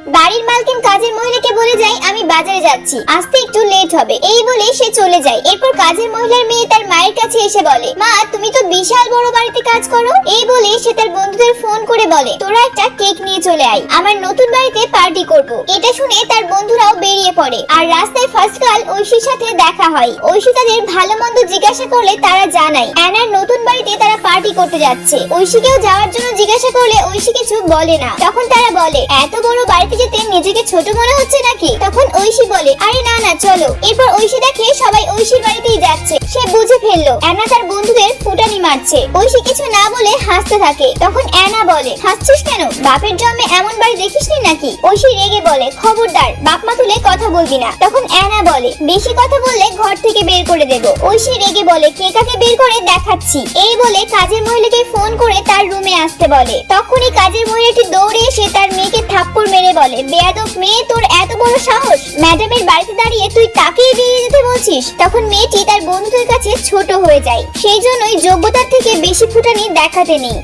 বাড়ির মালকিন কাজের মহিলাকে বলে যায় আমি বাজারে যাচ্ছি, আসতে একটু লেট হবে। এই বলে সে চলে যায়। এরপর কাজের মহিলার মেয়ে তার মায়ের কাছে এসে বলে, মা তুমি তো বিশাল বড় বাড়িতে কাজ করো। এই বলে সে তার বন্ধুদের ফোন করে বলে, তোরা একটা কেক নিয়ে চলে আয়, আমার নতুন বাড়িতে পার্টি করব। এটা শুনে তার বন্ধুরাও বেরিয়ে পড়ে। আর রাস্তায় ফার্স্ট কাল ঐশীর সাথে দেখা হয়। ঐশী তাদের ভালো মন্দ জিজ্ঞাসা করলে তারা জানায় অ্যানার নতুন বাড়িতে তারা পার্টি করতে যাচ্ছে। ঐশীকেও যাওয়ার জন্য জিজ্ঞাসা করলে ঐশী কিছু বলে না। তখন তারা বলে, এত বড় বাড়িতে যেতে নিজেকে ছোট মনে হচ্ছে নাকি? তখন ঐশী বলে, আরে না না চলো। এরপর ঐশী দেখে সবাই ঐশীর বাড়িতেই যাচ্ছে। সে বুঝে ফেললো অ্যানা তার বন্ধুদের ফুটানি মারছে। ঐশী কিছু না বলে হাসতে থাকে। তখন অ্যানা বলে, হাসছিস কেন? বাপের জন্মে এমন বাড়ি দেখিসনি নাকি? ঐশী রেগে বলে, খবরদার বাপ মা তুলে কথা বলবি না। তখন অ্যানা বলে, বেশি কথা বললে ঘর থেকে বের করে দেব। ঐশী রেগে বলে, কে কাকে বের করে দেখাচ্ছি। এই বলে কাজের মহিলাকে ফোন করে তার রুমে আসতে বলে। তখনই কাজের মহিলাটি দৌড়ে এসে তার মেয়েকে থাপ্পড় মেরে বলে, বেয়াদব মেয়ে, তোর এত বড় সাহস! ম্যাডামের বাড়িতে দাঁড়িয়ে তুই তাকেই বেরিয়ে যেতে বলছিস? তখন মেয়েটি তার বন্ধুদের কাছে ছোট হয়ে যায়। সেই জন্যই যোগ্যতার থেকে বেশি ফুটানি দেখাতে নেই।